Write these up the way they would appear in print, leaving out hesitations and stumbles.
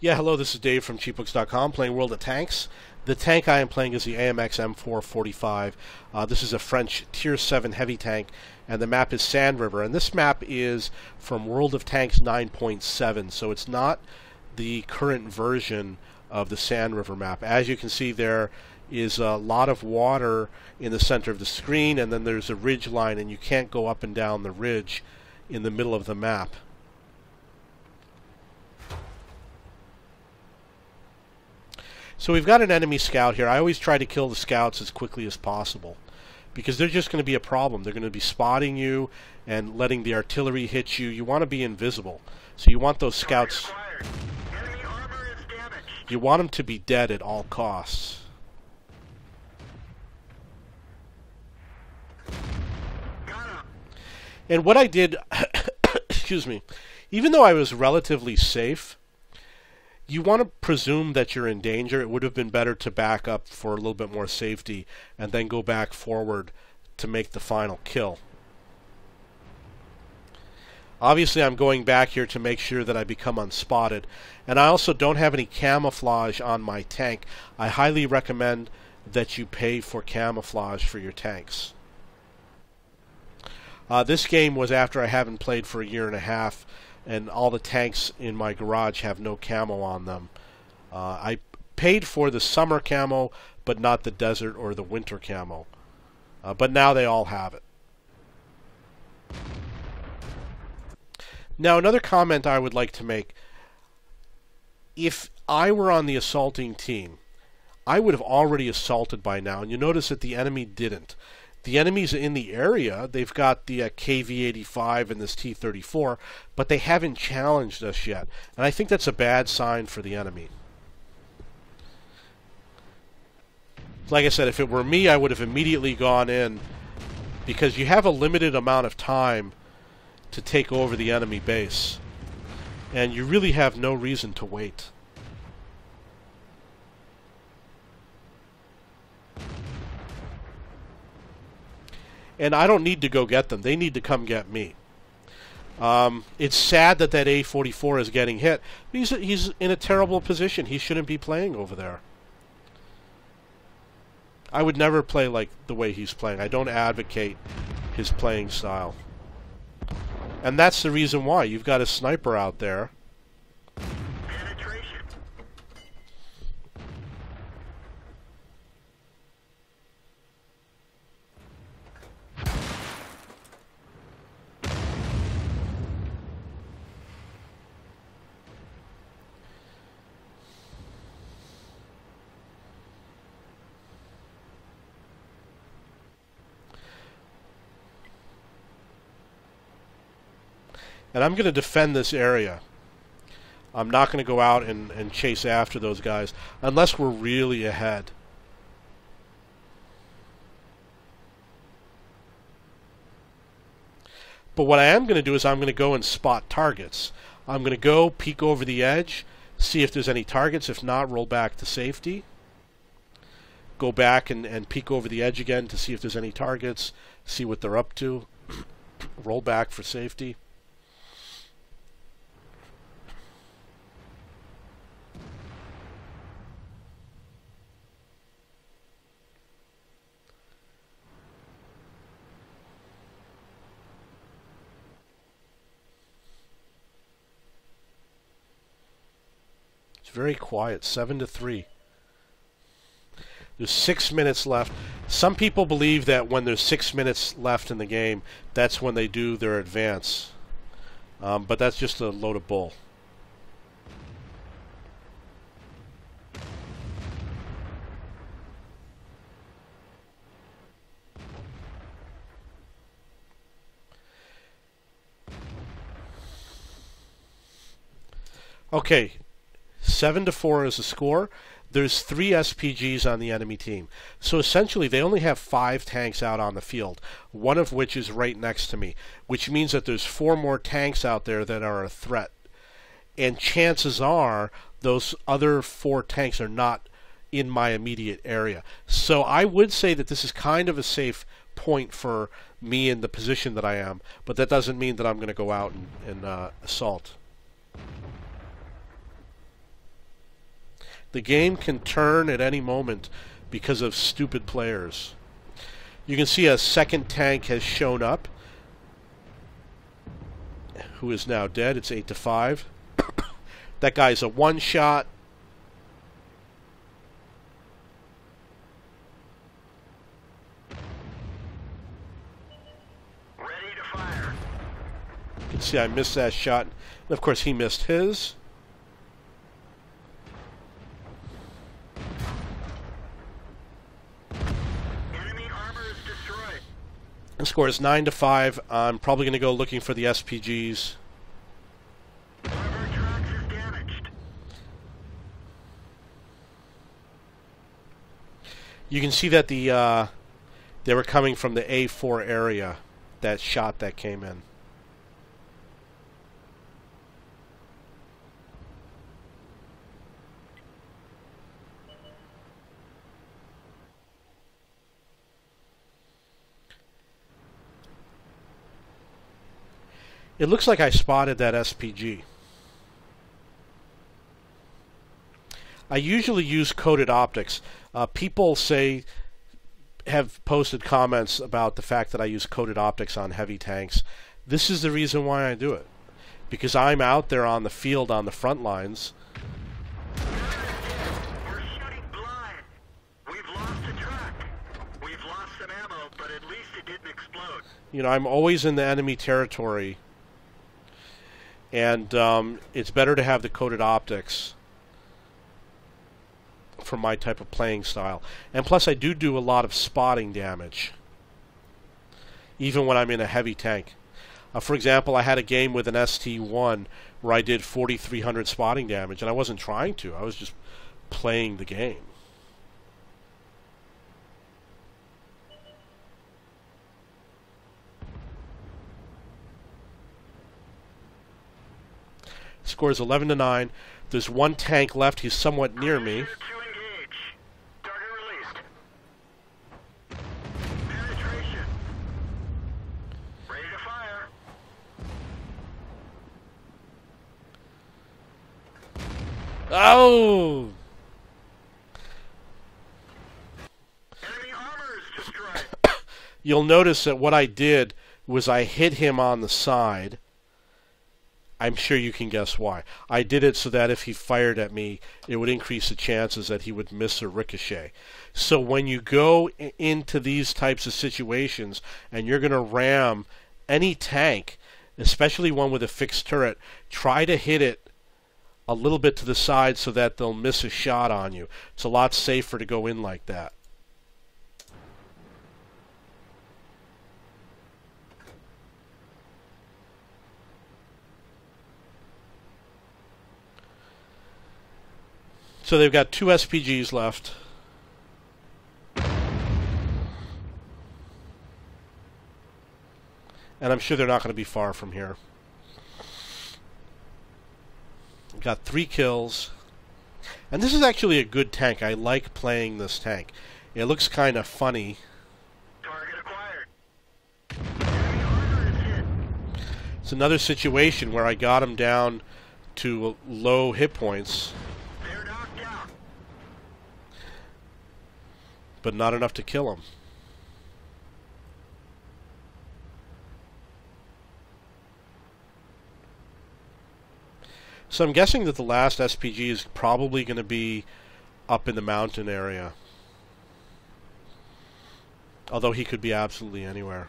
Yeah, hello, this is Dave from cheapbooks.com playing World of Tanks. The tank I am playing is the AMX M445. This is a French Tier 7 heavy tank, and the map is Sand River. And this map is from World of Tanks 9.7, so it's not the current version of the Sand River map. As you can see, there is a lot of water in the center of the screen, and then there's a ridge line, and you can't go up and down the ridge in the middle of the map. So we've got an enemy scout here. I always try to kill the scouts as quickly as possible because they're just going to be a problem. They're going to be spotting you and letting the artillery hit you. You want to be invisible. So you want those scouts... You want them to be dead at all costs. And what I did... excuse me. Even though I was relatively safe... You want to presume that you're in danger. It would have been better to back up for a little bit more safety and then go back forward to make the final kill. Obviously, I'm going back here to make sure that I become unspotted. And I also don't have any camouflage on my tank. I highly recommend that you pay for camouflage for your tanks. This game was after I haven't played for a year and a half. And all the tanks in my garage have no camo on them. I paid for the summer camo, but not the desert or the winter camo. But now they all have it. Now, another comment I would like to make. If I were on the assaulting team, I would have already assaulted by now. And you notice that the enemy didn't. The enemies in the area, they've got the KV-85 and this T-34, but they haven't challenged us yet. And I think that's a bad sign for the enemy. Like I said, if it were me, I would have immediately gone in, because you have a limited amount of time to take over the enemy base. And you really have no reason to wait. And I don't need to go get them. They need to come get me. It's sad that that A-44 is getting hit. He's in a terrible position. He shouldn't be playing over there. I would never play like the way he's playing. I don't advocate his playing style. And that's the reason why. You've got a sniper out there. And I'm going to defend this area. I'm not going to go out and chase after those guys unless we're really ahead. But what I am going to do is I'm going to go and spot targets. I'm going to go peek over the edge, see if there's any targets. If not, roll back to safety. Go back and peek over the edge again to see if there's any targets, see what they're up to. Roll back for safety. Very quiet, 7-3. There's 6 minutes left. Some people believe that when there's 6 minutes left in the game, that's when they do their advance. But that's just a load of bull. Okay. 7-4 is the score. There's 3 SPGs on the enemy team. So essentially they only have 5 tanks out on the field, one of which is right next to me, which means that there's 4 more tanks out there that are a threat. And chances are those other 4 tanks are not in my immediate area. So I would say that this is kind of a safe point for me in the position that I am, but that doesn't mean that I'm going to go out and assault. The game can turn at any moment because of stupid players. You can see a second tank has shown up, who is now dead. It's 8-5. That guy's a one-shot. Ready to fire. You can see I missed that shot. And of course, he missed his. Enemy armor is destroyed. The score is 9-5. I'm probably going to go looking for the SPGs. One of our tracks is damaged. You can see that they were coming from the A4 area, that shot that came in. It looks like I spotted that SPG. I usually use coated optics. People have posted comments about the fact that I use coated optics on heavy tanks. This is the reason why I do it. Because I'm out there on the field on the front lines. We're shooting blind. We've lost a track. We've lost some ammo, but at least it didn't explode. You know, I'm always in the enemy territory. And it's better to have the coated optics for my type of playing style. And plus I do a lot of spotting damage, even when I'm in a heavy tank. For example, I had a game with an ST1 where I did 4,300 spotting damage, and I wasn't trying to. I was just playing the game. Score is 11-9. There's one tank left. He's somewhat near me. To engage. Target released. Penetration. Ready to fire. Oh! Enemy armor is destroyed. You'll notice that what I did was I hit him on the side. I'm sure you can guess why. I did it so that if he fired at me, it would increase the chances that he would miss or ricochet. So when you go into these types of situations and you're going to ram any tank, especially one with a fixed turret, try to hit it a little bit to the side so that they'll miss a shot on you. It's a lot safer to go in like that. So they've got 2 SPGs left. And I'm sure they're not going to be far from here. Got 3 kills. And this is actually a good tank. I like playing this tank. It looks kind of funny. Target acquired. Enemy armor is hit. It's another situation where I got him down to low hit points, They're knocked out. but not enough to kill him. So I'm guessing that the last SPG is probably going to be up in the mountain area. Although he could be absolutely anywhere.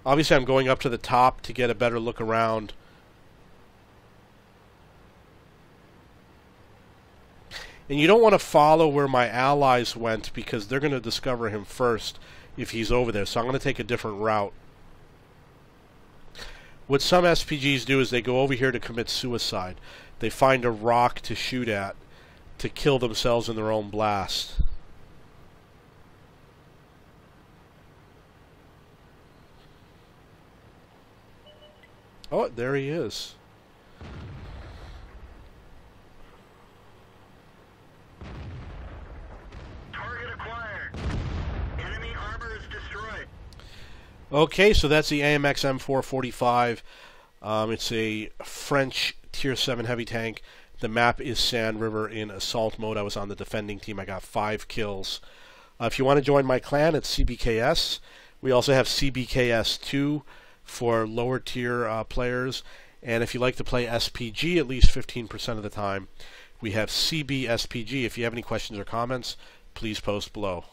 Obviously I'm going up to the top to get a better look around. And you don't want to follow where my allies went because they're going to discover him first if he's over there. So I'm going to take a different route. What some SPGs do is they go over here to commit suicide. They find a rock to shoot at to kill themselves in their own blast. Oh, there he is. Target acquired. Enemy armor is destroyed. Okay, so that's the AMX M445. It's a French Tier 7 heavy tank. The map is Sand River in assault mode. I was on the defending team. I got 5 kills. If you want to join my clan, it's CBKS. We also have CBKS2 for lower tier players. And if you like to play SPG at least 15% of the time, we have CBSPG. If you have any questions or comments, please post below.